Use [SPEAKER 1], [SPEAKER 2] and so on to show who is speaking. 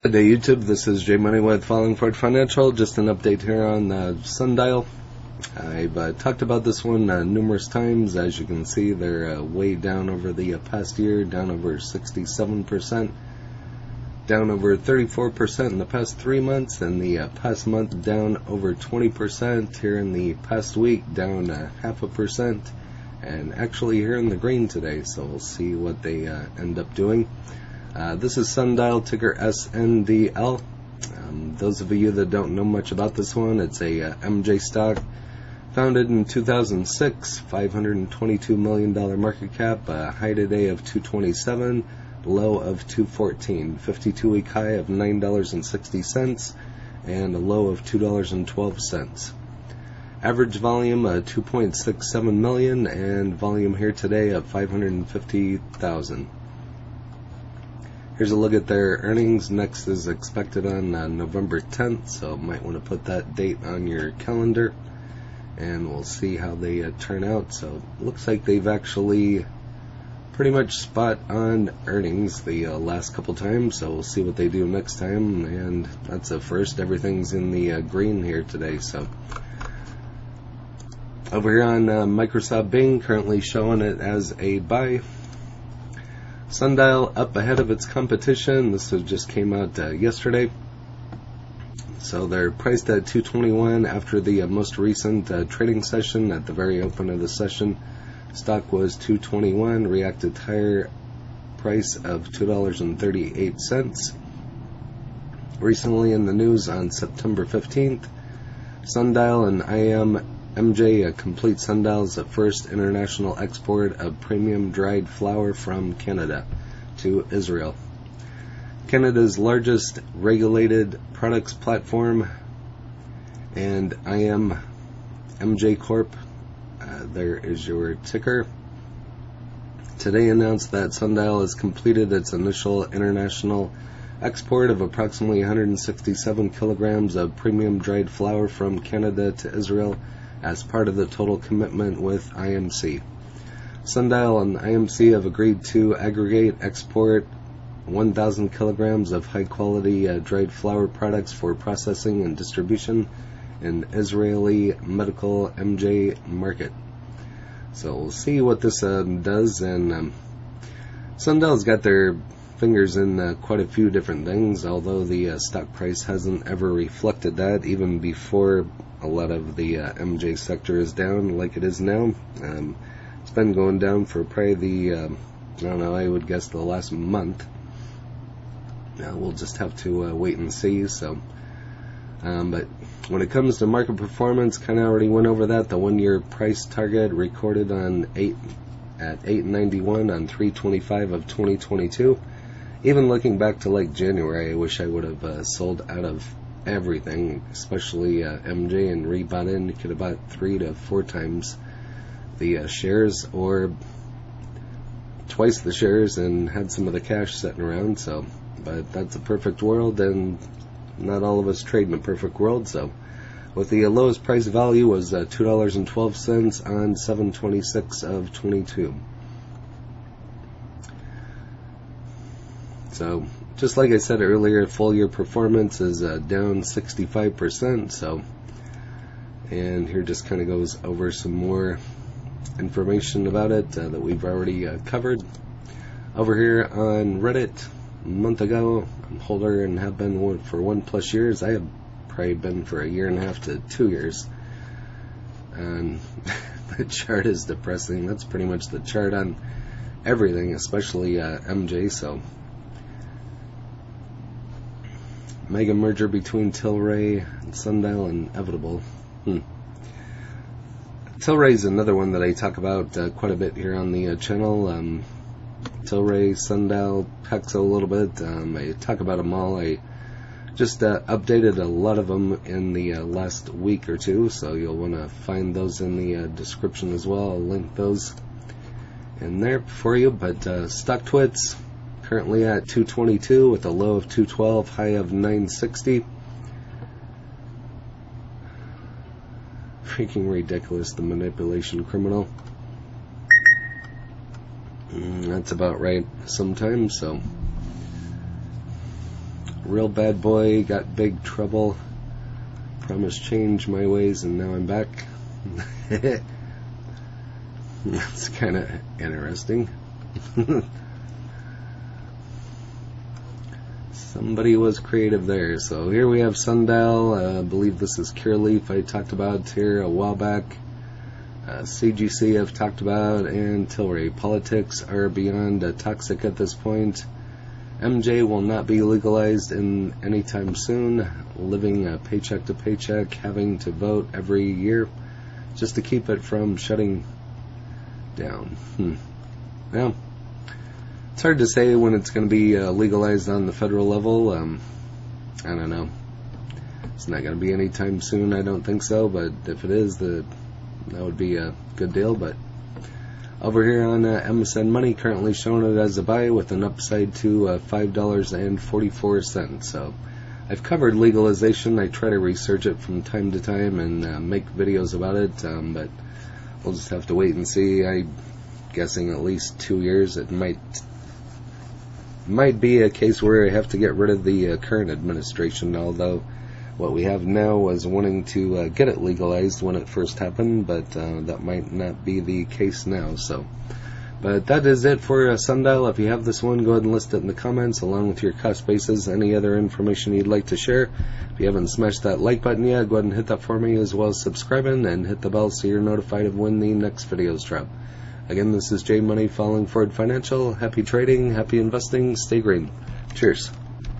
[SPEAKER 1] Good day, YouTube. This is Jay Money with Falling Forward Financial. Just an update here on Sundial. I've talked about this one numerous times. As you can see, they're way down over the past year, down over 67%, down over 34% in the past 3 months, and the past month down over 20%. Here in the past week, down 0.5%, and actually here in the green today. So we'll see what they end up doing. This is Sundial, ticker SNDL. Those of you that don't know much about this one, it's a MJ stock, founded in 2006, $522 million market cap, high today of $227, low of $214, 52-week high of $9.60, and a low of $2.12. Average volume 2.67 million, and volume here today of 550,000. Here's a look at their earnings. Next is expected on November 10th, so might want to put that date on your calendar, and we'll see how they turn out. So it looks like they've actually pretty much spot on earnings the last couple times, so we'll see what they do next time, and that's a first. Everything's in the green here today. So over here on Microsoft Bing, currently showing it as a buy. Sundial up ahead of its competition. This just came out yesterday. So they're priced at $221 after the most recent trading session. At the very open of the session, stock was $221, reacted higher price of $2.38. Recently in the news on September 15th, Sundial and MJ complete Sundial's first international export of premium dried flour from Canada to Israel. Canada's largest regulated products platform, and MJ Corp. There is your ticker. Today announced that Sundial has completed its initial international export of approximately 167 kilograms of premium dried flour from Canada to Israel as part of the total commitment with IMC. Sundial and IMC have agreed to aggregate export 1,000 kilograms of high-quality dried flour products for processing and distribution in Israeli medical MJ market. So we'll see what this does, and Sundial's got their fingers in quite a few different things, although the stock price hasn't ever reflected that, even before a lot of the MJ sector is down like it is now. It's been going down for probably I don't know, I would guess the last month. We'll just have to wait and see. So, but when it comes to market performance, kind of already went over that. The 1-year price target recorded on at 891 on 3/25 of 2022. Even looking back to like January, I wish I would have sold out of everything, especially MJ, and rebought in. You could have bought 3 to 4 times the shares, or twice the shares, and had some of the cash sitting around. So, but that's a perfect world, and not all of us trade in a perfect world. So, with the lowest price value was $2.12 on 7/26 of 22. So, just like I said earlier, full year performance is down 65%. So, and here just kind of goes over some more information about it that we've already covered. Over here on Reddit, a month ago, I'm a holder and have been for 1+ years. I have probably been for 1.5 to 2 years. And the chart is depressing. That's pretty much the chart on everything, especially MJ. So, mega merger between Tilray and Sundial inevitable. Tilray is another one that I talk about quite a bit here on the channel. Tilray, Sundial, Hexo a little bit. I talk about them all. I just updated a lot of them in the last week or two, so you'll want to find those in the description as well. I'll link those in there for you. But StockTwits, currently at 222 with a low of 212, high of 960. Freaking ridiculous, the manipulation criminal. That's about right sometimes. So Real bad boy, got big trouble. Promised change my ways, and now I'm back. That's kind of interesting. Somebody was creative there. So here we have SNDL. I believe this is Cureleaf I talked about here a while back. CGC I've talked about, and Tilray. Politics are beyond toxic at this point. MJ will not be legalized in anytime soon. Living paycheck to paycheck, having to vote every year just to keep it from shutting down. Well, it's hard to say when it's going to be legalized on the federal level. I don't know. It's not going to be anytime soon, I don't think so, but if it is, that would be a good deal. But over here on MSN Money, currently showing it as a buy with an upside to $5.44. So I've covered legalization. I try to research it from time to time and make videos about it, but we'll just have to wait and see. I'm guessing at least 2 years. It might be a case where I have to get rid of the current administration, although what we have now was wanting to get it legalized when it first happened, but that might not be the case now. So, but that is it for SNDL. If you have this one, go ahead and list it in the comments along with your cost basis, any other information you'd like to share. If you haven't smashed that like button yet, go ahead and hit that for me, as well as subscribing and hit the bell so you're notified of when the next videos drop. Again, this is J Money, Falling Forward Financial. Happy trading, happy investing, stay green. Cheers.